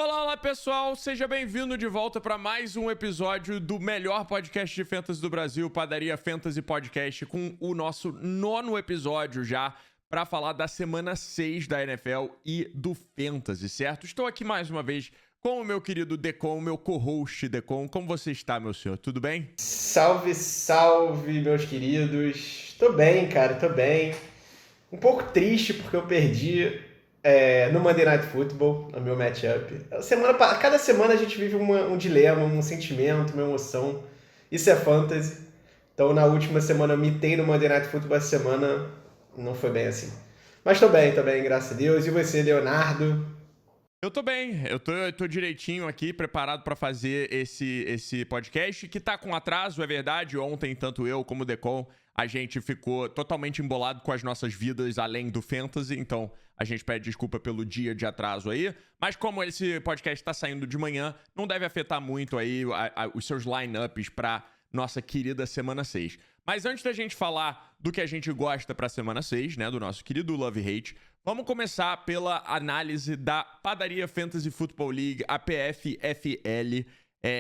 Olá, olá pessoal, seja bem-vindo de volta para mais um episódio do melhor podcast de Fantasy do Brasil, Padaria Fantasy Podcast, com o nosso 9º episódio já para falar da semana 6 da NFL e do Fantasy, certo? Estou aqui mais uma vez com o meu querido Decon, meu co-host Decon. Como você está, meu senhor? Tudo bem? Salve, salve, meus queridos. Tô bem, cara, tô bem. Um pouco triste porque eu perdi no Monday Night Football, no meu matchup. Cada semana a gente vive um dilema, um sentimento, uma emoção. Isso é fantasy. Então na última semana eu mitei no Monday Night Football, essa semana não foi bem assim. Mas tô bem, graças a Deus. E você, Leonardo? Eu tô bem, eu tô direitinho aqui, preparado pra fazer esse podcast, que tá com atraso, é verdade. Ontem, tanto eu como o Decon, a gente ficou totalmente embolado com as nossas vidas além do Fantasy, então a gente pede desculpa pelo dia de atraso aí. Mas como esse podcast tá saindo de manhã, não deve afetar muito aí os seus lineups pra nossa querida semana 6. Mas antes da gente falar do que a gente gosta pra semana 6, né, do nosso querido Love Hate, vamos começar pela análise da Padaria Fantasy Football League, a PFFL,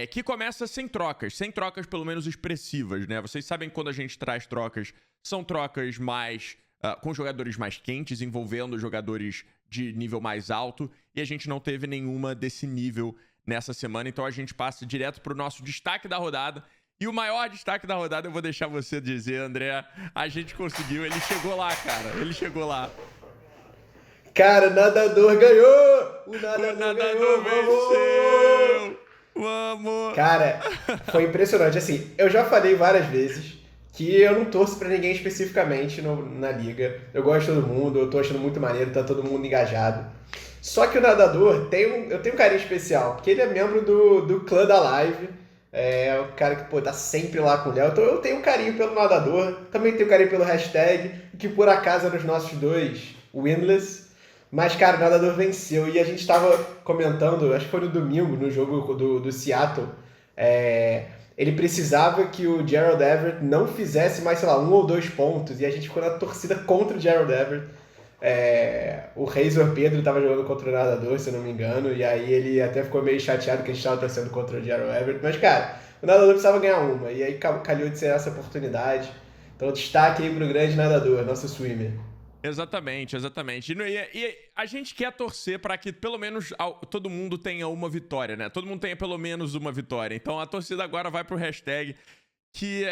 que começa sem trocas pelo menos expressivas, né? Vocês sabem que quando a gente traz trocas, são trocas mais com jogadores mais quentes, envolvendo jogadores de nível mais alto, e a gente não teve nenhuma desse nível nessa semana, então a gente passa direto para o nosso destaque da rodada. E o maior destaque da rodada, eu vou deixar você dizer, André, a gente conseguiu, ele chegou lá, cara, ele chegou lá. Cara, o nadador ganhou! O nadador ganhou! venceu! Vamos! Cara, foi impressionante. Assim, eu já falei várias vezes que eu não torço pra ninguém especificamente na liga. Eu gosto de todo mundo, eu tô achando muito maneiro, tá todo mundo engajado. Só que o nadador, eu tenho um carinho especial, porque ele é membro do clã da live. É o cara que, pô, tá sempre lá com o Léo. Então eu tenho um carinho pelo nadador, também tenho carinho pelo hashtag, que por acaso eram os nossos dois winless. Mas, cara, o nadador venceu. E a gente tava comentando, acho que foi no domingo, no jogo do Seattle. Ele precisava que o Gerald Everett não fizesse mais, sei lá, 1 ou 2 pontos. E a gente ficou na torcida contra o Gerald Everett. O Razor Pedro tava jogando contra o nadador, se eu não me engano. E aí ele até ficou meio chateado que a gente tava torcendo contra o Gerald Everett. Mas, cara, o nadador precisava ganhar uma. E aí calhou de ser essa oportunidade. Então, destaque aí pro grande nadador, nosso swimmer. Exatamente. E a gente quer torcer para que pelo menos todo mundo tenha uma vitória, né? Todo mundo tenha pelo menos uma vitória. Então a torcida agora vai pro hashtag, que,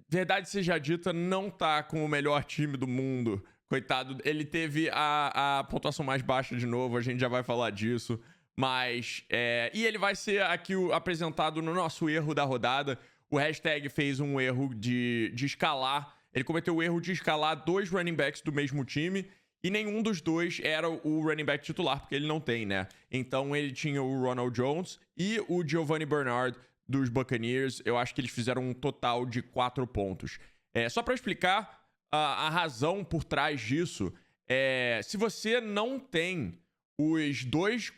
verdade seja dita, não tá com o melhor time do mundo. Coitado, ele teve a pontuação mais baixa de novo, a gente já vai falar disso. Mas, e ele vai ser aqui apresentado no nosso erro da rodada. O hashtag fez um erro de escalar. Ele cometeu o erro de escalar 2 running backs do mesmo time e nenhum dos dois era o running back titular, porque ele não tem, né? Então ele tinha o Ronald Jones e o Giovanni Bernard dos Buccaneers. Eu acho que eles fizeram um total de 4 pontos. Só para explicar a razão por trás disso, se você não tem os dois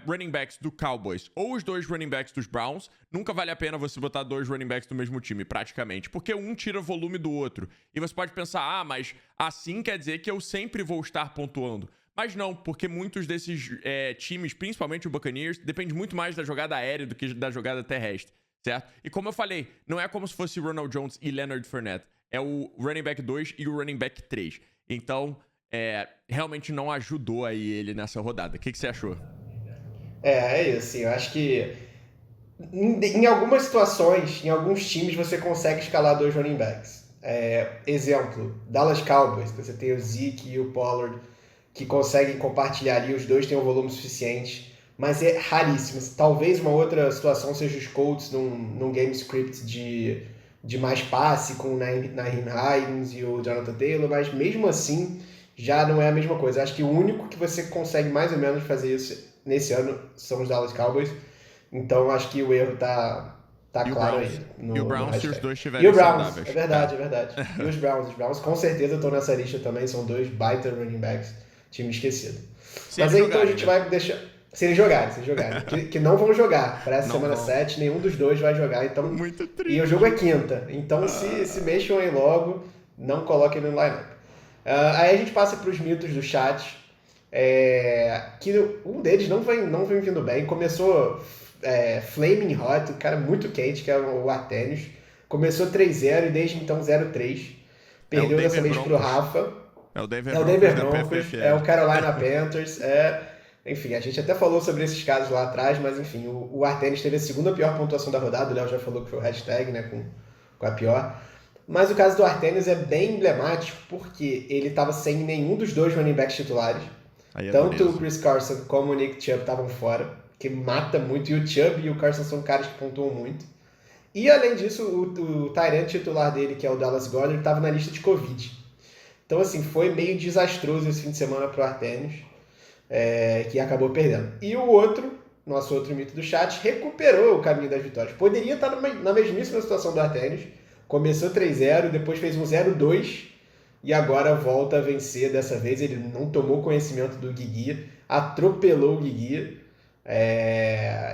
running backs do Cowboys ou os 2 running backs dos Browns, nunca vale a pena você botar 2 running backs do mesmo time, praticamente, porque um tira volume do outro. E você pode pensar, mas assim quer dizer que eu sempre vou estar pontuando. Mas não, porque muitos desses times, principalmente o Buccaneers, depende muito mais da jogada aérea do que da jogada terrestre, certo? E como eu falei, não é como se fosse Ronald Jones e Leonard Fournette, é o running back 2 e o running back 3. Então, realmente não ajudou aí ele nessa rodada. O que você achou? É isso, assim, eu acho que em algumas situações, em alguns times, você consegue escalar 2 running backs. Exemplo, Dallas Cowboys, que você tem o Zeke e o Pollard, que conseguem compartilhar ali, os dois têm um volume suficiente, mas é raríssimo. Talvez uma outra situação seja os Colts num game script de mais passe com o Nyheim Hines e o Jonathan Taylor, mas mesmo assim já não é a mesma coisa. Acho que o único que você consegue mais ou menos fazer isso nesse ano são os Dallas Cowboys. Então acho que o erro tá claro aí. E o Browns, se os dois estiverem E o Browns, saudáveis. é verdade. E os Browns com certeza estão nessa lista também, são 2 baita running backs, time esquecido. Mas aí então a gente vai deixar... Se eles jogarem. que não vão jogar. Para essa semana 7, nenhum dos dois vai jogar. Então... Muito triste. E o jogo é quinta. Então se mexam aí logo, não coloquem no lineup. Aí a gente passa para os mitos do chat. que um deles não vem vindo bem. Começou flaming hot, o cara muito quente, que é o Artenius. Começou 3-0 e desde então 0-3. Perdeu dessa vez pro Rafa. É o Denver Broncos, é o Carolina Panthers. Enfim, a gente até falou sobre esses casos lá atrás, mas enfim, o Artenius teve a segunda pior pontuação da rodada. O Léo já falou que foi o hashtag, né, com a pior. Mas o caso do Artenius é bem emblemático porque ele estava sem nenhum dos dois running backs titulares. Tanto o Chris Carson como o Nick Chubb estavam fora, que mata muito. E o Chubb e o Carson são caras que pontuam muito. E além disso, o tight end titular dele, que é o Dallas Goedert, estava na lista de Covid. Então, assim, foi meio desastroso esse fim de semana para o Artenius, que acabou perdendo. E o nosso outro mito do chat, recuperou o caminho das vitórias. Poderia estar na mesmíssima situação do Artenius. Começou 3-0, depois fez um 0-2 e agora volta a vencer. Dessa vez ele não tomou conhecimento do Guigui, atropelou o Guigui.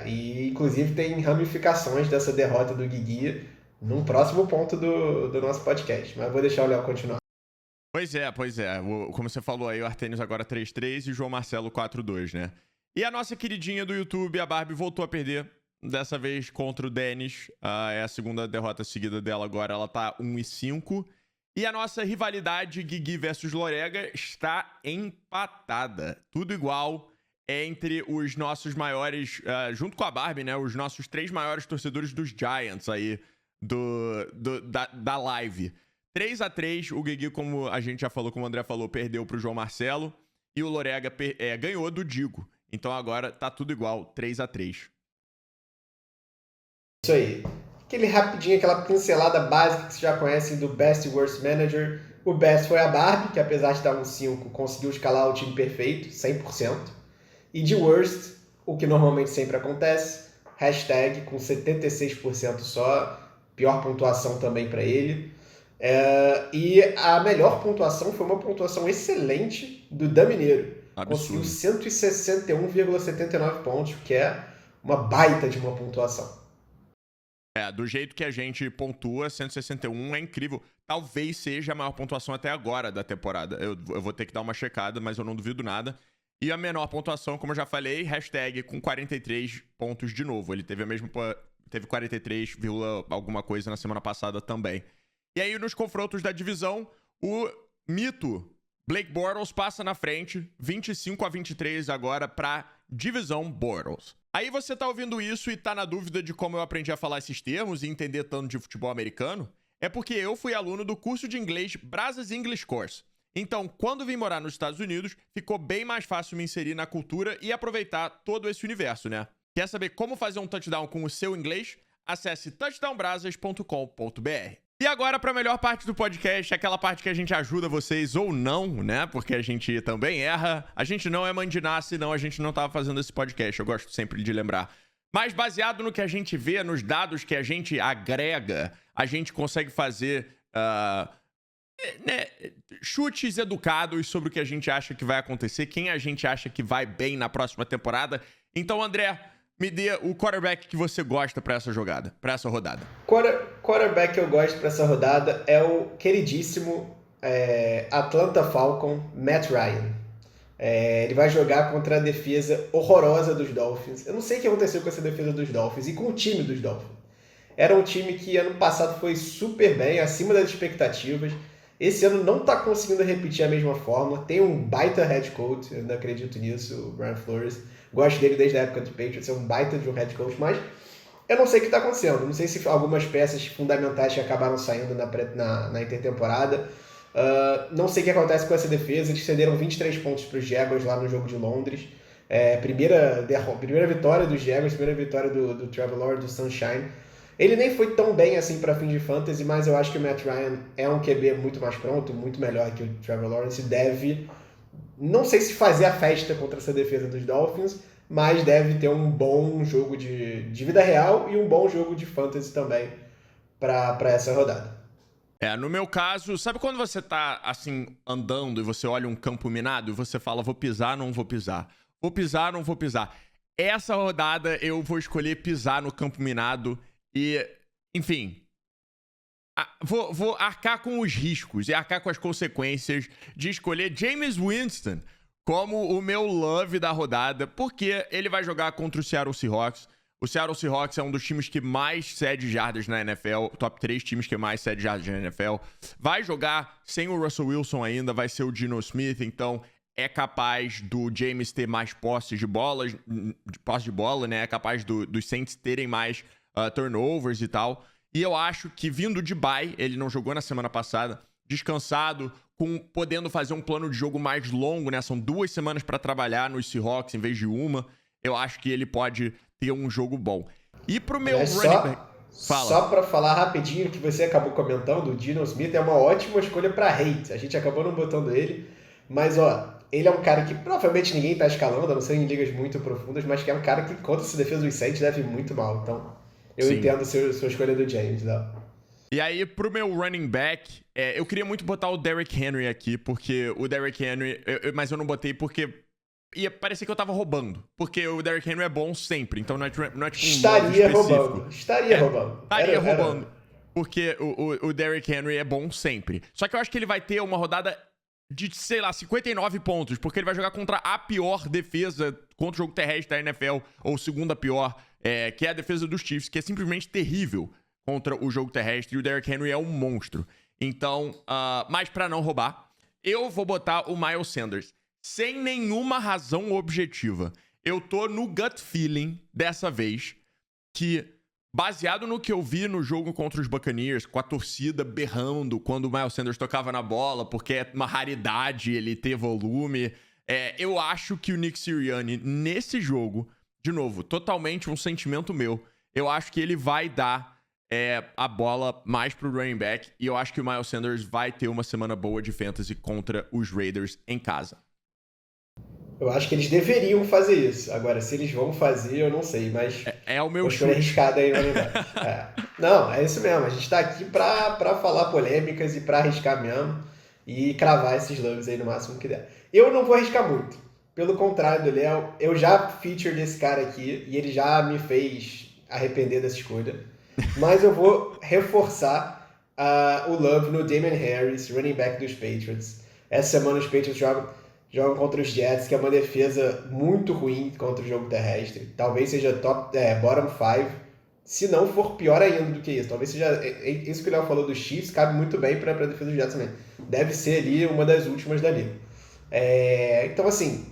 E inclusive tem ramificações dessa derrota do Guigui num próximo ponto do nosso podcast. Mas vou deixar o Léo continuar. Pois é. Como você falou aí, o Artenius agora 3-3 e o João Marcelo 4-2, né? E a nossa queridinha do YouTube, a Barbie, voltou a perder. Dessa vez contra o Dennis. É a segunda derrota seguida dela agora. Ela tá 1-5. E a nossa rivalidade Guigui versus Lorega está empatada. Tudo igual entre os nossos maiores, junto com a Barbie, né? Os nossos 3 maiores torcedores dos Giants aí da live. 3-3, o Guigui, como a gente já falou, como o André falou, perdeu pro João Marcelo. E o Lorega ganhou do Digo. Então agora tá tudo igual, 3-3. Isso aí. Aquela pincelada básica que vocês já conhecem do Best e Worst Manager. O Best foi a Barbie, que apesar de dar um 5, conseguiu escalar o time perfeito, 100%. E de Worst, o que normalmente sempre acontece, hashtag com 76% só, pior pontuação também para ele. E a melhor pontuação foi uma pontuação excelente do Dan Mineiro. Absurdo. Conseguiu 161,79 pontos, que é uma baita de uma pontuação. Do jeito que a gente pontua, 161 é incrível. Talvez seja a maior pontuação até agora da temporada. Eu vou ter que dar uma checada, mas eu não duvido nada. E a menor pontuação, como eu já falei, hashtag com 43 pontos de novo. Ele teve teve 43, alguma coisa na semana passada também. E aí, nos confrontos da divisão, o mito Blake Bortles passa na frente, 25-23 agora pra divisão Bortles. Aí você tá ouvindo isso e tá na dúvida de como eu aprendi a falar esses termos e entender tanto de futebol americano? É porque eu fui aluno do curso de inglês Brazos English Course. Então, quando vim morar nos Estados Unidos, ficou bem mais fácil me inserir na cultura e aproveitar todo esse universo, né? Quer saber como fazer um touchdown com o seu inglês? Acesse touchdownbrasas.com.br. E agora para a melhor parte do podcast, aquela parte que a gente ajuda vocês ou não, né? Porque a gente também erra. A gente não é mandiná, senão a gente não tava fazendo esse podcast. Eu gosto sempre de lembrar. Mas baseado no que a gente vê, nos dados que a gente agrega, a gente consegue fazer chutes educados sobre o que a gente acha que vai acontecer, quem a gente acha que vai bem na próxima temporada. Então, André, me dê o quarterback que você gosta pra essa jogada, pra essa rodada. Quarterback que eu gosto pra essa rodada é o queridíssimo Atlanta Falcon, Matt Ryan. Ele vai jogar contra a defesa horrorosa dos Dolphins. Eu não sei o que aconteceu com essa defesa dos Dolphins e com o time dos Dolphins. Era um time que ano passado foi super bem, acima das expectativas. Esse ano não tá conseguindo repetir a mesma fórmula. Tem um baita head coach, eu ainda acredito nisso, o Brian Flores. Gosto dele desde a época do Patriots, é um baita de um head coach, mas eu não sei o que está acontecendo. Não sei se algumas peças fundamentais que acabaram saindo na intertemporada. Não sei o que acontece com essa defesa. Eles cederam 23 pontos para os Jaguars lá no jogo de Londres. Primeira vitória dos Jaguars, primeira vitória do Trevor Lawrence, do Sunshine. Ele nem foi tão bem assim para fim de fantasy, mas eu acho que o Matt Ryan é um QB muito mais pronto, muito melhor que o Trevor Lawrence. Deve, não sei se fazer a festa contra essa defesa dos Dolphins, mas deve ter um bom jogo de vida real e um bom jogo de fantasy também para essa rodada. No meu caso, sabe quando você tá assim andando e você olha um campo minado e você fala, vou pisar, não vou pisar, vou pisar, não vou pisar. Essa rodada eu vou escolher pisar no campo minado e, enfim, vou arcar com os riscos e arcar com as consequências de escolher Jameis Winston, como o meu love da rodada, porque ele vai jogar contra o Seattle Seahawks. O Seattle Seahawks é um dos times que mais cede jardas na NFL, top 3 times que mais cede jardas na NFL. Vai jogar sem o Russell Wilson ainda, vai ser o Geno Smith, então é capaz do James ter mais posse de bola, né? É capaz dos Saints terem mais turnovers e tal. E eu acho que vindo de bye, ele não jogou na semana passada, descansado, podendo fazer um plano de jogo mais longo, né? São 2 semanas para trabalhar nos Seahawks em vez de uma. Eu acho que ele pode ter um jogo bom. E pro meu running back... Só pra falar rapidinho que você acabou comentando, o Geno Smith é uma ótima escolha pra hate. A gente acabou não botando ele, mas ó, ele é um cara que provavelmente ninguém tá escalando, a não ser em ligas muito profundas, mas que é um cara que contra essa defesa dos Saints deve ir muito mal. Então, eu entendo sua escolha do James, não. E aí, pro meu running back, eu queria muito botar o Derrick Henry aqui, porque o Derrick Henry... mas eu não botei porque ia parecer que eu tava roubando. Porque o Derrick Henry é bom sempre, então não é tipo um Estaria roubando. Estaria roubando. Porque o Derrick Henry é bom sempre. Só que eu acho que ele vai ter uma rodada de, sei lá, 59 pontos, porque ele vai jogar contra a pior defesa contra o jogo terrestre da NFL, ou segunda pior, que é a defesa dos Chiefs, que é simplesmente terrível contra o jogo terrestre, e o Derrick Henry é um monstro. Então, mas pra não roubar, eu vou botar o Miles Sanders. Sem nenhuma razão objetiva. Eu tô no gut feeling dessa vez que, baseado no que eu vi no jogo contra os Buccaneers, com a torcida berrando quando o Miles Sanders tocava na bola, porque é uma raridade ele ter volume, eu acho que o Nick Sirianni, nesse jogo, de novo, totalmente um sentimento meu, eu acho que ele vai dar a bola mais pro running back, e eu acho que o Miles Sanders vai ter uma semana boa de fantasy contra os Raiders em casa. Eu acho que eles deveriam fazer isso. Agora, se eles vão fazer, eu não sei, mas... É o meu chute. Arriscado aí no universo. Não, é isso mesmo. A gente tá aqui pra falar polêmicas e pra arriscar mesmo. E cravar esses loves aí no máximo que der. Eu não vou arriscar muito. Pelo contrário do Léo, eu já feature desse cara aqui e ele já me fez arrepender dessa escolha. Mas eu vou reforçar o love no Damien Harris, running back dos Patriots. Essa semana os Patriots jogam contra os Jets, que é uma defesa muito ruim contra o jogo terrestre. Talvez seja bottom 5, se não for pior ainda do que isso. Talvez seja... Isso que o Léo falou dos Chiefs cabe muito bem para a defesa dos Jets também. Deve ser ali uma das últimas da liga. Então, assim,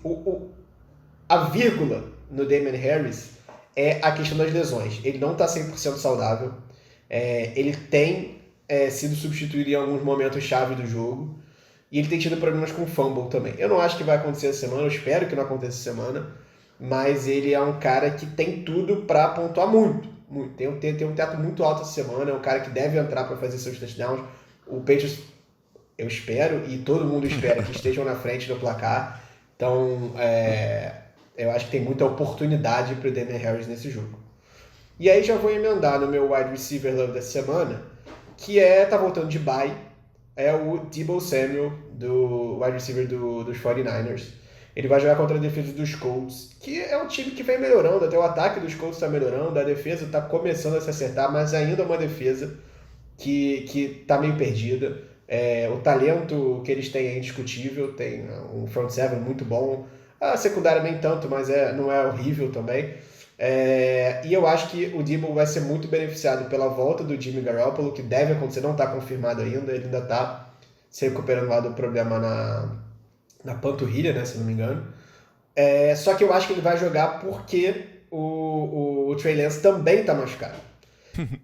a vírgula no Damien Harris é a questão das lesões. Ele não está 100% saudável. Ele tem sido substituído em alguns momentos-chave do jogo. E ele tem tido problemas com fumble também. Eu não acho que vai acontecer essa semana, eu espero que não aconteça essa semana, mas ele é um cara que tem tudo para pontuar muito. Tem um teto muito alto essa semana, é um cara que deve entrar para fazer seus touchdowns. O Patriots, eu espero, e todo mundo espera que estejam na frente do placar. Então, eu acho que tem muita oportunidade para o Damien Harris nesse jogo. E aí já vou emendar no meu wide receiver love dessa semana, que tá voltando de bye, é o Deebo Samuel, do wide receiver dos 49ers. Ele vai jogar contra a defesa dos Colts, que é um time que vem melhorando, até o ataque dos Colts está melhorando, a defesa está começando a se acertar, mas ainda é uma defesa que está meio perdida. O talento que eles têm é indiscutível, tem um front seven muito bom, a secundária nem tanto, mas não é horrível também. E eu acho que o Deebo vai ser muito beneficiado pela volta do Jimmy Garoppolo, que deve acontecer, não está confirmado ainda, ele ainda está se recuperando lá do problema na panturrilha, né, se não me engano. Só que eu acho que ele vai jogar porque o Trey Lance também está machucado.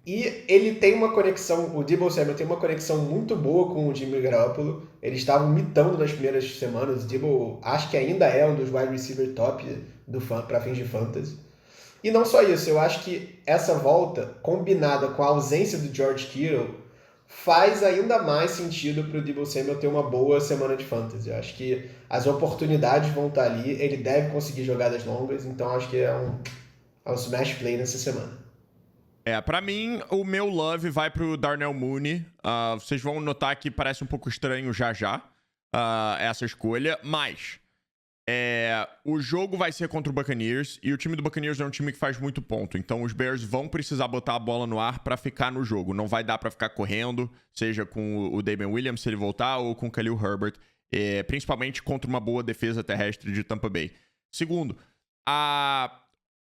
E ele tem uma conexão, o Deebo Samuel tem uma conexão muito boa com o Jimmy Garoppolo. Eles estavam mitando nas primeiras semanas. O Deebo acho que ainda é um dos wide receiver top para fins de fantasy. E não só isso, eu acho que essa volta, combinada com a ausência do George Kittle, faz ainda mais sentido para o Deebo Samuel ter uma boa semana de fantasy. Eu acho que as oportunidades vão estar ali, ele deve conseguir jogadas longas, então acho que é um smash play nessa semana. Pra mim, o meu love vai pro Darnell Mooney. Vocês vão notar que parece um pouco estranho já essa escolha, mas o jogo vai ser contra o Buccaneers, e o time do Buccaneers é um time que faz muito ponto, então os Bears vão precisar botar a bola no ar pra ficar no jogo, não vai dar pra ficar correndo, seja com o Damien Williams se ele voltar ou com o Khalil Herbert. principalmente contra uma boa defesa terrestre de Tampa Bay. Segundo,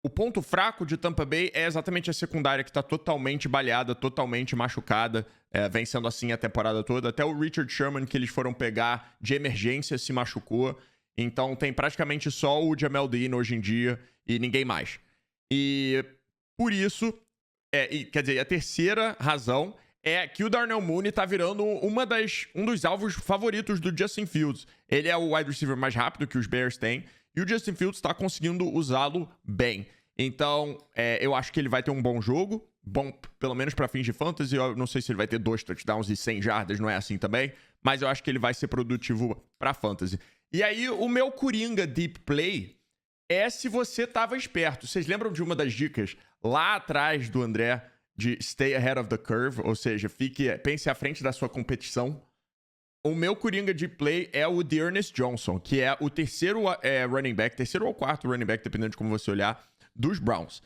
o ponto fraco de Tampa Bay é exatamente a secundária, que está totalmente baleada, totalmente machucada, vem sendo assim a temporada toda. Até o Richard Sherman, que eles foram pegar de emergência, se machucou. Então tem praticamente só o Jamel Dean hoje em dia e ninguém mais. E por isso, quer dizer, a terceira razão é que o Darnell Mooney tá virando um dos alvos favoritos do Justin Fields. Ele é o wide receiver mais rápido que os Bears têm, e o Justin Fields está conseguindo usá-lo bem. Então, eu acho que ele vai ter um bom jogo, bom pelo menos para fins de fantasy. Eu não sei se ele vai ter 2 touchdowns e 100 jardas, não é assim também, mas eu acho que ele vai ser produtivo para fantasy. E aí, o meu Coringa Deep Play é se você tava esperto. Vocês lembram de uma das dicas lá atrás do André de stay ahead of the curve, ou seja, pense à frente da sua competição? O meu Coringa de play é o D'Ernest Johnson, que é o terceiro running back, terceiro ou quarto running back, dependendo de como você olhar, dos Browns.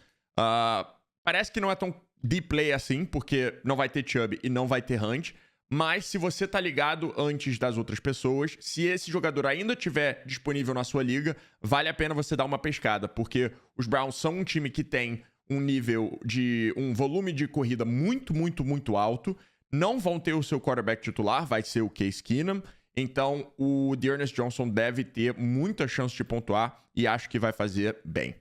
Parece que não é tão deep play assim, porque não vai ter Chubb e não vai ter Hunt, mas se você tá ligado antes das outras pessoas, se esse jogador ainda estiver disponível na sua liga, vale a pena você dar uma pescada, porque os Browns são um time que tem um volume de corrida muito, muito, muito alto. Não vão ter o seu quarterback titular, vai ser o Case Keenum. Então, o D'Ernest Johnson deve ter muita chance de pontuar e acho que vai fazer bem.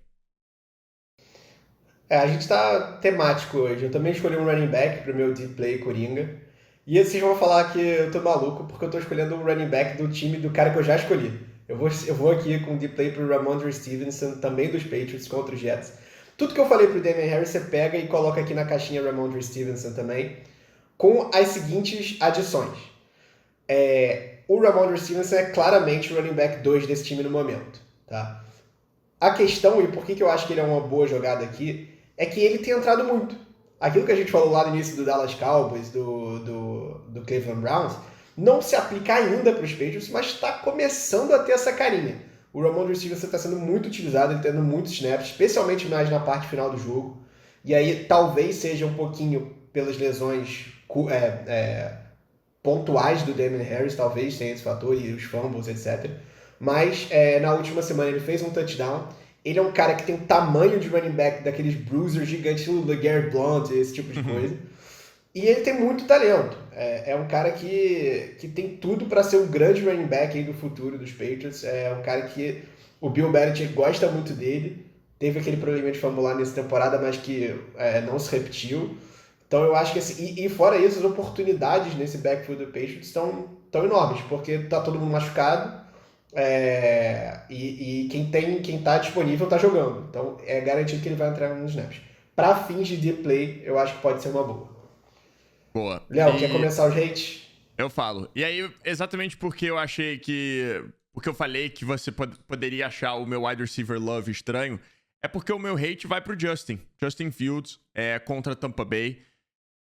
A gente tá temático hoje. Eu também escolhi um running back pro meu deep play Coringa. E vocês vão falar que eu tô maluco porque eu tô escolhendo um running back do time do cara que eu já escolhi. Eu vou aqui com deep play pro Ramondre Stevenson, também dos Patriots contra os Jets. Tudo que eu falei pro Damien Harris, você pega e coloca aqui na caixinha Ramondre Stevenson também, com as seguintes adições. O Ramondre Stevenson é claramente o running back 2 desse time no momento. Tá? A questão, e por que eu acho que ele é uma boa jogada aqui, é que ele tem entrado muito. Aquilo que a gente falou lá no início do Dallas Cowboys, do Cleveland Browns, não se aplica ainda para os Patriots, mas está começando a ter essa carinha. O Ramondre Stevenson está sendo muito utilizado, ele tendo muitos snaps, especialmente mais na parte final do jogo. E aí talvez seja um pouquinho pelas lesões pontuais do Damien Harris, talvez tenha esse fator, e os fumbles, etc. Mas na última semana ele fez um touchdown. Ele é um cara que tem o tamanho de running back daqueles bruisers gigantes, o LeGarrette Blount, esse tipo de coisa. E ele tem muito talento. É um cara que tem tudo para ser um grande running back aí do futuro dos Patriots. É um cara que o Bill Belichick gosta muito dele. Teve aquele problema de fumble nessa temporada, mas que não se repetiu. Então eu acho que assim, e fora isso, as oportunidades nesse backfield do Patriots estão enormes, porque tá todo mundo machucado. E quem tá disponível tá jogando. Então é garantido que ele vai entrar nos snaps. Para fins de deep play, eu acho que pode ser uma boa. Boa. Léo, quer começar os hates? Eu falo. E aí, exatamente porque eu achei que... Porque eu falei que você poderia achar o meu wide receiver love estranho, é porque o meu hate vai pro Justin Fields contra Tampa Bay.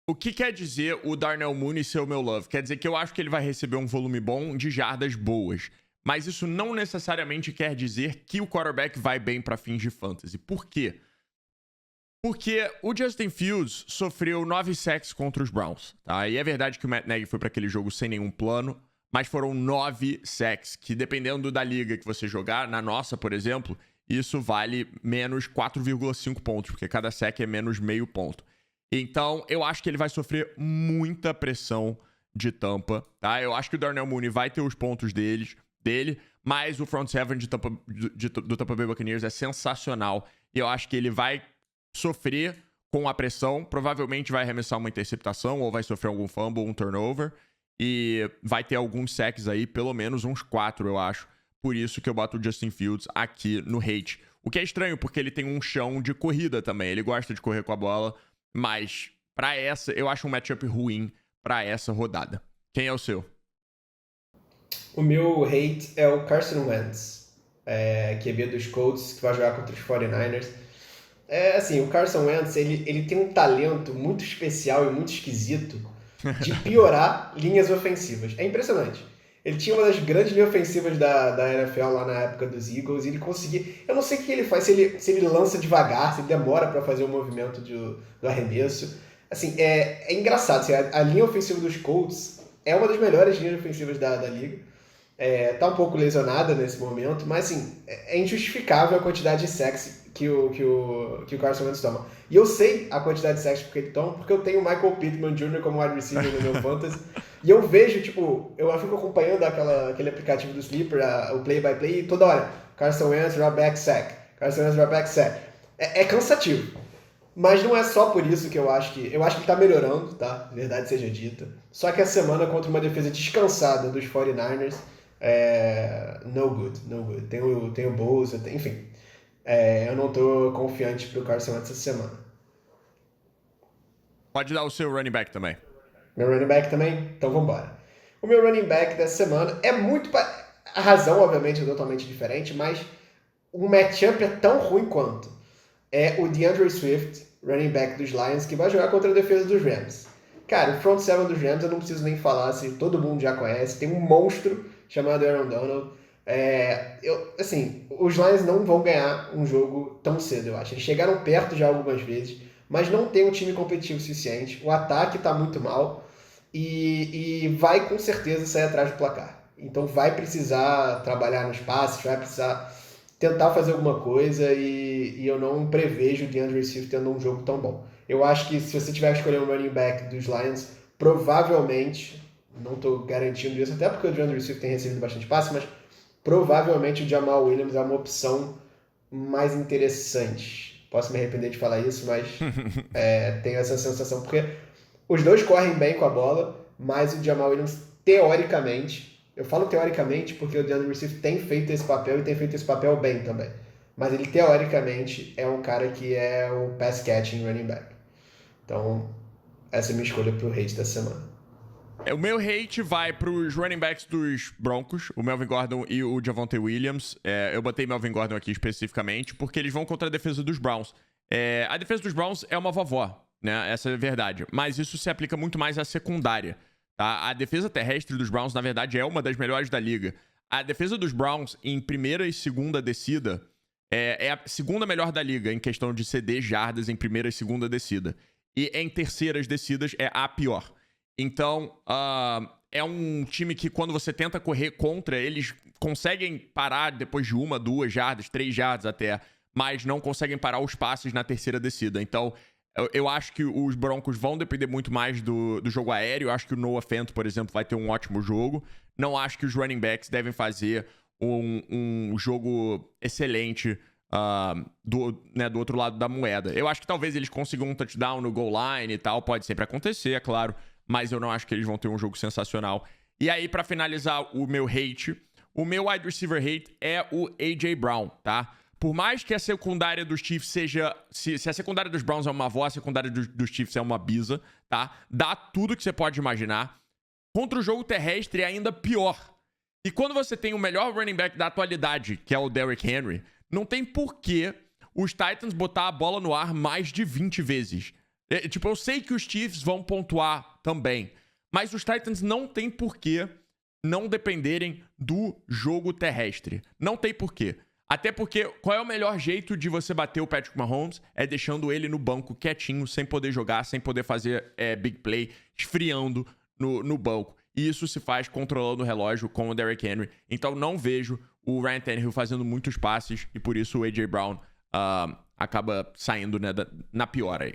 O que quer dizer o Darnell Mooney ser o meu love? Quer dizer que eu acho que ele vai receber um volume bom de jardas boas. Mas isso não necessariamente quer dizer que o quarterback vai bem para fins de fantasy. Por quê? Porque o Justin Fields sofreu 9 sacks contra os Browns, tá? E é verdade que o Matt Nagy foi para aquele jogo sem nenhum plano, mas foram 9 sacks, que dependendo da liga que você jogar, na nossa, por exemplo, isso vale menos 4,5 pontos, porque cada sack é menos meio ponto. Então, eu acho que ele vai sofrer muita pressão de Tampa, tá? Eu acho que o Darnell Mooney vai ter os pontos dele, mas o front seven do Tampa Bay Buccaneers é sensacional. E eu acho que ele vai sofrer com a pressão, provavelmente vai arremessar uma interceptação ou vai sofrer algum fumble, um turnover, e vai ter alguns sacks aí, pelo menos uns 4, eu acho. Por isso que eu boto o Justin Fields aqui no hate. O que é estranho, porque ele tem um chão de corrida também, ele gosta de correr com a bola, mas pra essa, eu acho um matchup ruim pra essa rodada. Quem é o seu? O meu hate é o Carson Wentz, QB dos Colts, que vai jogar contra os 49ers. Assim, o Carson Wentz, ele tem um talento muito especial e muito esquisito de piorar linhas ofensivas. É impressionante. Ele tinha uma das grandes linhas ofensivas da NFL lá na época dos Eagles, e ele conseguia... Eu não sei o que ele faz, se ele lança devagar, se ele demora para fazer o movimento do arremesso. Assim, é engraçado. Assim, a linha ofensiva dos Colts é uma das melhores linhas ofensivas da liga. Tá um pouco lesionada nesse momento, mas assim, é injustificável a quantidade de sacks que o Carson Wentz toma. E eu sei a quantidade de sacks que ele toma porque eu tenho o Michael Pittman Jr. como wide receiver no meu fantasy. E eu vejo, tipo, eu fico acompanhando aquele aplicativo do Sleeper, o play-by-play, e toda hora, Carson Wentz, drop back sack, Carson Wentz, drop back sack. É cansativo. Mas não é só por isso que eu acho que ele tá melhorando, tá? Verdade seja dita. Só que a semana contra uma defesa descansada dos 49ers, no good, no good. Tem o Bolsa, enfim. Eu não tô confiante pro Carson Wentz essa semana. Pode dar o seu running back também. Meu running back também? Então vambora. O meu running back dessa semana é muito... A razão, obviamente, é totalmente diferente, mas o matchup é tão ruim quanto. É o DeAndre Swift, running back dos Lions, que vai jogar contra a defesa dos Rams. Cara, o front seven dos Rams eu não preciso nem falar, assim, todo mundo já conhece. Tem um monstro chamado Aaron Donald. Os Lions não vão ganhar um jogo tão cedo, eu acho. Eles chegaram perto já algumas vezes, mas não tem um time competitivo suficiente. O ataque tá muito mal e vai com certeza sair atrás do placar. Então vai precisar trabalhar nos passes, vai precisar tentar fazer alguma coisa e eu não prevejo o DeAndre Swift tendo um jogo tão bom. Eu acho que se você tiver que escolher um running back dos Lions, provavelmente, não estou garantindo isso, até porque o DeAndre Swift tem recebido bastante passe, mas provavelmente o Jamal Williams é uma opção mais interessante. Posso me arrepender de falar isso, mas tenho essa sensação, porque os dois correm bem com a bola, mas o Jamal Williams, teoricamente, eu falo teoricamente porque o DeAndre Swift tem feito esse papel e tem feito esse papel bem também. Mas ele, teoricamente, é um cara que é o pass catching running back. Então, essa é a minha escolha pro hate da semana. O meu hate vai pros running backs dos Broncos, o Melvin Gordon e o Javonte Williams. Eu botei Melvin Gordon aqui especificamente porque eles vão contra a defesa dos Browns. A defesa dos Browns é uma vovó, né? Essa é a verdade. Mas isso se aplica muito mais à secundária. Tá? A defesa terrestre dos Browns, na verdade, é uma das melhores da liga. A defesa dos Browns, em primeira e segunda descida, é a segunda melhor da liga em questão de ceder jardas em primeira e segunda descida. E em terceiras descidas é a pior. Então, é um time que quando você tenta correr contra, eles conseguem parar depois de 1, 2 jardas, 3 jardas até, mas não conseguem parar os passes na terceira descida. Então, eu acho que os Broncos vão depender muito mais do jogo aéreo. Eu acho que o Noah Fant, por exemplo, vai ter um ótimo jogo. Não acho que os running backs devem fazer um jogo excelente do outro lado da moeda. Eu acho que talvez eles consigam um touchdown no goal line e tal. Pode sempre acontecer, é claro. Mas eu não acho que eles vão ter um jogo sensacional. E aí, pra finalizar o meu hate, o meu wide receiver hate é o A.J. Brown, tá? Por mais que a secundária dos Chiefs seja... Se a secundária dos Browns é uma avó, a secundária dos Chiefs é uma bisa, tá? Dá tudo que você pode imaginar. Contra o jogo terrestre é ainda pior. E quando você tem o melhor running back da atualidade, que é o Derrick Henry, não tem porquê os Titans botar a bola no ar mais de 20 vezes. Eu sei que os Chiefs vão pontuar também, mas os Titans não tem porquê não dependerem do jogo terrestre. Não tem porquê. Até porque, qual é o melhor jeito de você bater o Patrick Mahomes? É deixando ele no banco quietinho, sem poder jogar, sem poder fazer big play, esfriando no banco. E isso se faz controlando o relógio com o Derrick Henry. Então não vejo o Ryan Tannehill fazendo muitos passes e por isso o A.J. Brown acaba saindo, né, na pior aí.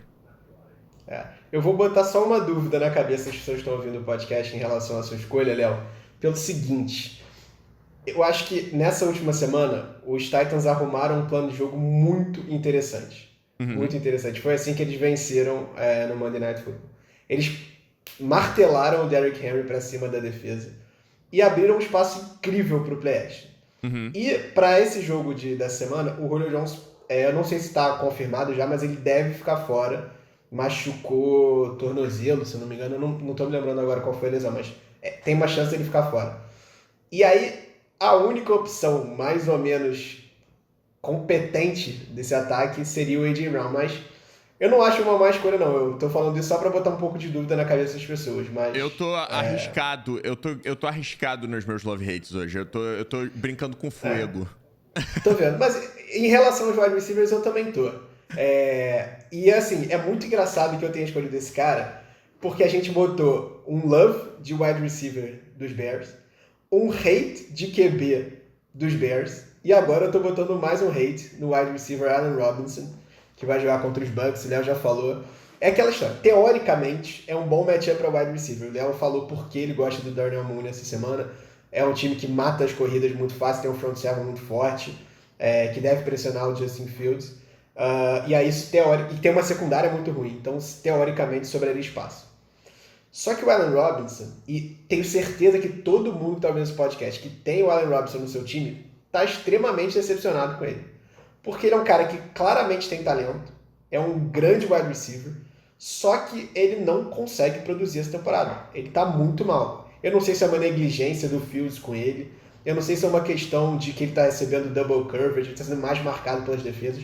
Eu vou botar só uma dúvida na cabeça das pessoas que estão ouvindo o podcast em relação à sua escolha, Léo. Pelo seguinte, eu acho que nessa última semana os Titans arrumaram um plano de jogo muito interessante. Muito interessante. Foi assim que eles venceram no Monday Night Football. Eles martelaram o Derrick Henry para cima da defesa e abriram um espaço incrível para o play action. E para esse jogo da semana, o Julio Jones, eu não sei se está confirmado já, mas ele deve ficar fora. Machucou tornozelo, se eu não me engano. Eu não tô me lembrando agora qual foi a lesão, mas tem uma chance de ele ficar fora. E aí, a única opção mais ou menos competente desse ataque seria o A.J. Brown, mas eu não acho uma má escolha, não. Eu tô falando isso só pra botar um pouco de dúvida na cabeça das pessoas, mas... Eu tô arriscado, eu tô arriscado nos meus love hates hoje. Eu tô brincando com fogo. Tô vendo, mas em relação aos wide receivers eu também tô. E assim, é muito engraçado que eu tenha escolhido esse cara, porque a gente botou um Love de wide receiver dos Bears, um hate de QB dos Bears, e agora eu tô botando mais um hate no wide receiver Allen Robinson, que vai jogar contra os Bucks, o Léo já falou. É aquela história, teoricamente é um bom matchup para wide receiver. O Léo falou porque ele gosta do Darnell Mooney essa semana. É um time que mata as corridas muito fácil, tem um front seven muito forte, que deve pressionar o Justin Fields. E aí e tem uma secundária muito ruim, então teoricamente sobraria espaço. Só que o Allen Robinson, e tenho certeza que todo mundo que está ouvindo esse podcast que tem o Allen Robinson no seu time, está extremamente decepcionado com ele. Porque ele é um cara que claramente tem talento, é um grande wide receiver, só que ele não consegue produzir essa temporada. Ele está muito mal. Eu não sei se é uma negligência do Fields com ele, eu não sei se é uma questão de que ele está recebendo double coverage, ele está sendo mais marcado pelas defesas,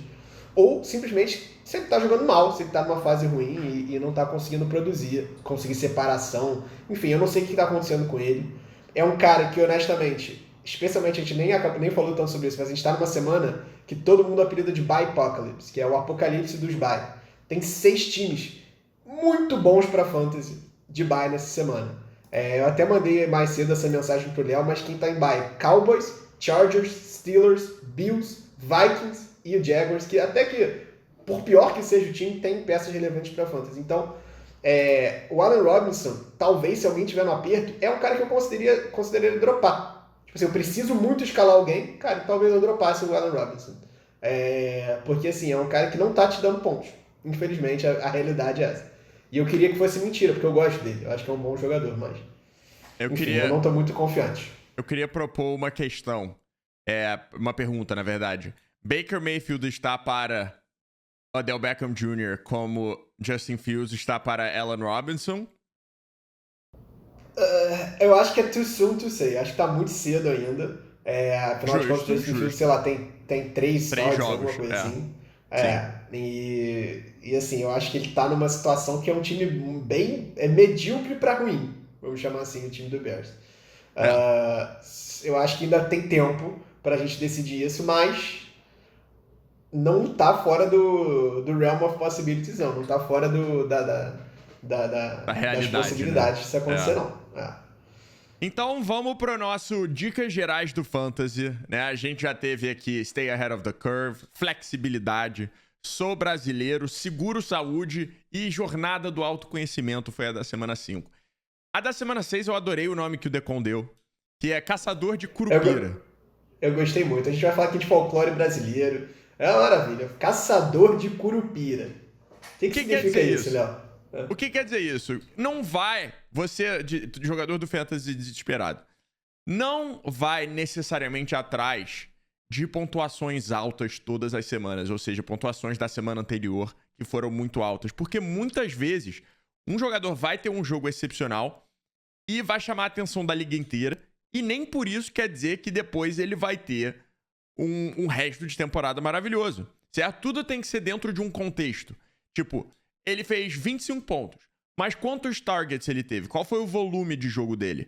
ou simplesmente se ele está jogando mal, se ele está numa fase ruim e não está conseguindo produzir, conseguir separação. Enfim, eu não sei o que está acontecendo com ele. É um cara que, honestamente, especialmente a gente nem falou tanto sobre isso, mas a gente está numa semana que todo mundo apelida de Bye-Apocalypse, que é o apocalipse dos bye. Tem 6 times muito bons para fantasy de bye nessa semana. Eu até mandei mais cedo essa mensagem pro Léo, mas quem está em bye? Cowboys, Chargers, Steelers, Bills, Vikings e o Jaguars, que até que, por pior que seja o time, tem peças relevantes para fantasy. Então, o Allen Robinson, talvez se alguém tiver no aperto, é um cara que eu consideraria dropar. Tipo assim, eu preciso muito escalar alguém, cara, talvez eu dropasse o Allen Robinson. Porque assim, é um cara que não tá te dando pontos. Infelizmente, a realidade é essa. E eu queria que fosse mentira, porque eu gosto dele. Eu acho que é um bom jogador, mas... Enfim, eu não tô muito confiante. Eu queria propor uma questão. Uma pergunta, na verdade. Baker Mayfield está para Odell Beckham Jr. como Justin Fields está para Allen Robinson? Eu acho que é too soon to say. Acho que tá muito cedo ainda. Afinal de contas, Justin Fields, sei lá, tem 3 starts, jogos, alguma coisa assim. E assim, eu acho que ele tá numa situação que é um time bem medíocre pra ruim. Vamos chamar assim o time do Bears. Eu acho que ainda tem tempo pra gente decidir isso, mas não tá fora do realm of possibilities, não tá fora das possibilidades disso acontecer, não. Então vamos pro nosso Dicas Gerais do Fantasy, né? A gente já teve aqui Stay Ahead of the Curve, flexibilidade, sou brasileiro, seguro saúde e jornada do autoconhecimento foi a da semana 5. A da semana 6 eu adorei o nome que o Decon deu, que é Caçador de Curupira. Eu gostei muito. A gente vai falar aqui de folclore brasileiro. É uma maravilha. Caçador de Curupira. O que significa isso, Léo? O que quer dizer isso? Não vai, você, de jogador do Fantasy desesperado, não vai necessariamente atrás de pontuações altas todas as semanas, ou seja, pontuações da semana anterior que foram muito altas, porque muitas vezes um jogador vai ter um jogo excepcional e vai chamar a atenção da liga inteira, e nem por isso quer dizer que depois ele vai ter um resto de temporada maravilhoso, certo? Tudo tem que ser dentro de um contexto. Tipo, ele fez 25 pontos, mas quantos targets ele teve? Qual foi o volume de jogo dele?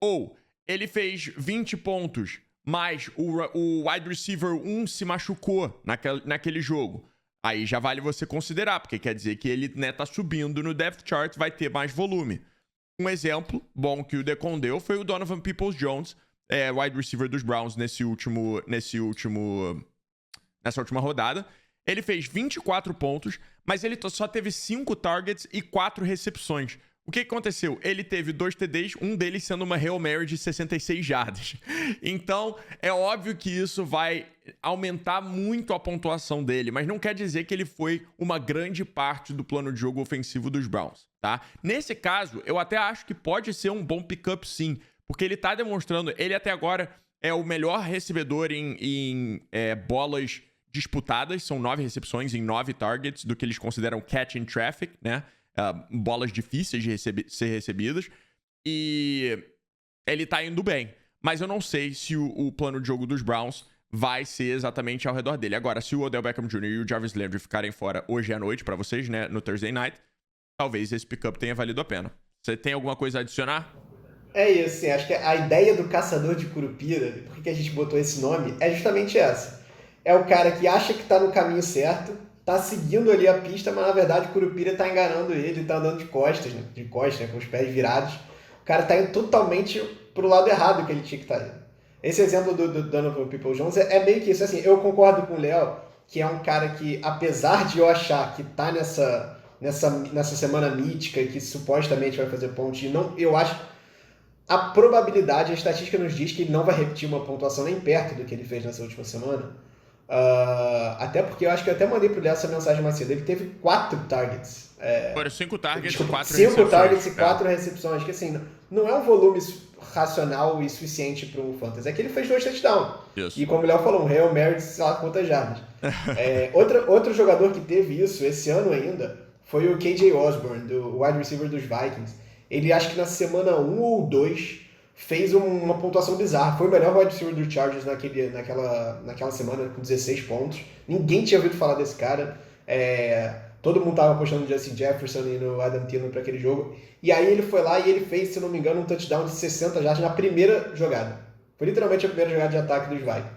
Ou ele fez 20 pontos, mas o wide receiver 1 se machucou naquele jogo. Aí já vale você considerar, porque quer dizer que ele, né, tá subindo no depth chart, vai ter mais volume. Um exemplo bom que o Decon deu foi o Donovan Peoples-Jones, wide receiver dos Browns nessa última rodada. Ele fez 24 pontos, mas ele só teve 5 targets e 4 recepções. O que aconteceu? Ele teve 2 TDs, um deles sendo uma Hail Mary de 66 jardas. Então, é óbvio que isso vai aumentar muito a pontuação dele, mas não quer dizer que ele foi uma grande parte do plano de jogo ofensivo dos Browns, tá? Nesse caso, eu até acho que pode ser um bom pick-up sim, porque ele tá demonstrando, ele até agora é o melhor recebedor em bolas disputadas, são 9 recepções em 9 targets do que eles consideram catch in traffic, né? Bolas difíceis de ser recebidas. E ele tá indo bem. Mas eu não sei se o plano de jogo dos Browns vai ser exatamente ao redor dele. Agora, se o Odell Beckham Jr. e o Jarvis Landry ficarem fora hoje à noite pra vocês, né? No Thursday Night, talvez esse pick-up tenha valido a pena. Você tem alguma coisa a adicionar? É isso, assim, acho que a ideia do Caçador de Curupira, por que a gente botou esse nome, é justamente essa. É o cara que acha que tá no caminho certo, tá seguindo ali a pista, mas na verdade o Curupira tá enganando ele, tá andando de costas, né, com os pés virados, o cara tá indo totalmente pro lado errado que ele tinha que estar indo. Esse exemplo do Donovan Peoples-Jones é meio que isso. Assim, eu concordo com o Léo, que é um cara que, apesar de eu achar que tá nessa semana mítica, que supostamente vai fazer ponte, não, eu acho a probabilidade, a estatística nos diz que ele não vai repetir uma pontuação nem perto do que ele fez nessa última semana. Até porque eu acho que eu até mandei pro Léo essa mensagem mais cedo. Ele teve 4 targets. Foram 5 targets e 4 recepções. 5 targets e 4 é. recepções. Que assim, não é um volume racional e suficiente para um fantasy. É que ele fez 2 touchdowns. Isso. E como o Léo falou, um Hail Mary de sei lá quantas jardas. Outro jogador que teve isso esse ano ainda foi o KJ Osborne, do wide receiver dos Vikings. Ele acho que na semana 1 ou 2 fez uma pontuação bizarra. Foi o melhor wide receiver do Chargers naquela semana, com 16 pontos. Ninguém tinha ouvido falar desse cara. Todo mundo tava apostando no Justin Jefferson e no Adam Thielen para aquele jogo. E aí ele foi lá e ele fez, se não me engano, um touchdown de 60 jardas na primeira jogada. Foi literalmente a primeira jogada de ataque dos Vikings.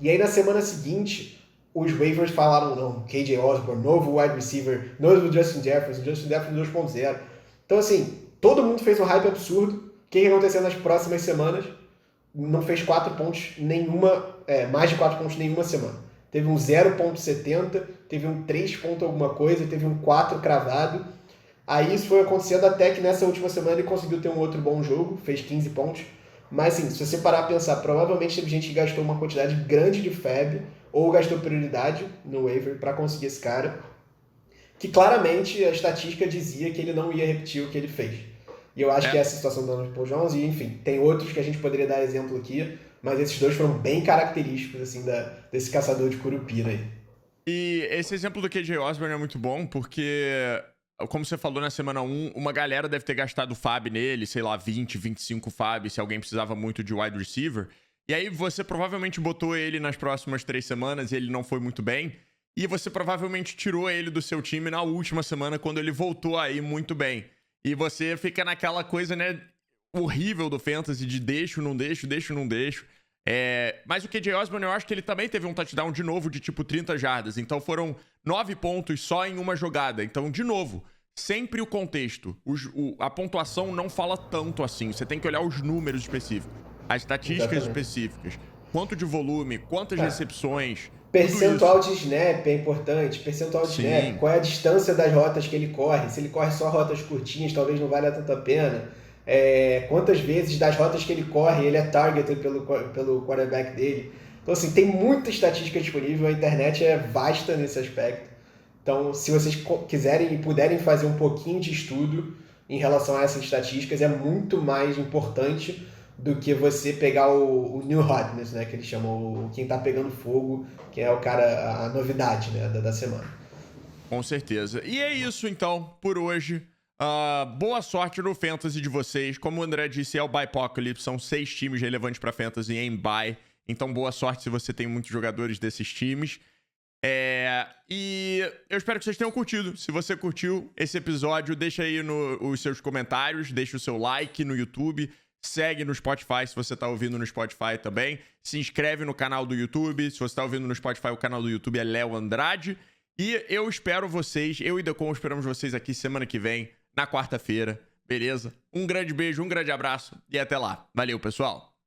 E aí na semana seguinte, os waivers falaram, não, KJ Osborne, novo wide receiver, novo Justin Jefferson 2.0. Então assim, todo mundo fez um hype absurdo. O que aconteceu nas próximas semanas? Não fez 4 pontos mais de 4 pontos nenhuma semana. Teve um 0.70, teve um 3 ponto alguma coisa, teve um 4 cravado. Aí isso foi acontecendo até que nessa última semana ele conseguiu ter um outro bom jogo, fez 15 pontos. Mas assim, se você parar a pensar, provavelmente teve gente que gastou uma quantidade grande de FAB ou gastou prioridade no waiver para conseguir esse cara, que claramente a estatística dizia que ele não ia repetir o que ele fez. E eu acho que essa situação do Donovan Peoples-Jones, e enfim, tem outros que a gente poderia dar exemplo aqui, mas esses dois foram bem característicos assim, desse caçador de curupira aí. E esse exemplo do KJ Osborne é muito bom, porque, como você falou na semana 1, uma galera deve ter gastado FAB nele, sei lá, 20, 25 FAB, se alguém precisava muito de wide receiver. E aí você provavelmente botou ele nas próximas 3 semanas e ele não foi muito bem. E você provavelmente tirou ele do seu time na última semana, quando ele voltou a ir muito bem. E você fica naquela coisa, né, horrível do fantasy de deixo, não deixo. Mas o KJ Osborne, eu acho que ele também teve um touchdown de novo de tipo 30 jardas. Então foram 9 pontos só em uma jogada. Então, de novo, sempre o contexto. A pontuação não fala tanto assim. Você tem que olhar os números específicos, as estatísticas específicas. Quanto de volume, quantas recepções. Percentual de snap é importante, snap, qual é a distância das rotas que ele corre, se ele corre só rotas curtinhas, talvez não valha tanta pena, quantas vezes das rotas que ele corre, ele é targeted pelo quarterback dele. Então assim, tem muita estatística disponível, a internet é vasta nesse aspecto. Então se vocês quiserem e puderem fazer um pouquinho de estudo em relação a essas estatísticas, é muito mais importante do que você pegar o new hotness, né, que eles chamam, quem tá pegando fogo, que é o cara, a novidade, né, da semana. Com certeza. E é isso, então, por hoje. Boa sorte no Fantasy de vocês. Como o André disse, é o Buypocalypse, são 6 times relevantes para Fantasy em buy. Então, boa sorte se você tem muitos jogadores desses times. E eu espero que vocês tenham curtido. Se você curtiu esse episódio, deixa aí os seus comentários, deixa o seu like no YouTube. Segue no Spotify se você tá ouvindo no Spotify também. Se inscreve no canal do YouTube. Se você tá ouvindo no Spotify, o canal do YouTube é Léo Andrade. E eu espero vocês, eu e Decon esperamos vocês aqui semana que vem, na quarta-feira. Beleza? Um grande beijo, um grande abraço e até lá. Valeu, pessoal!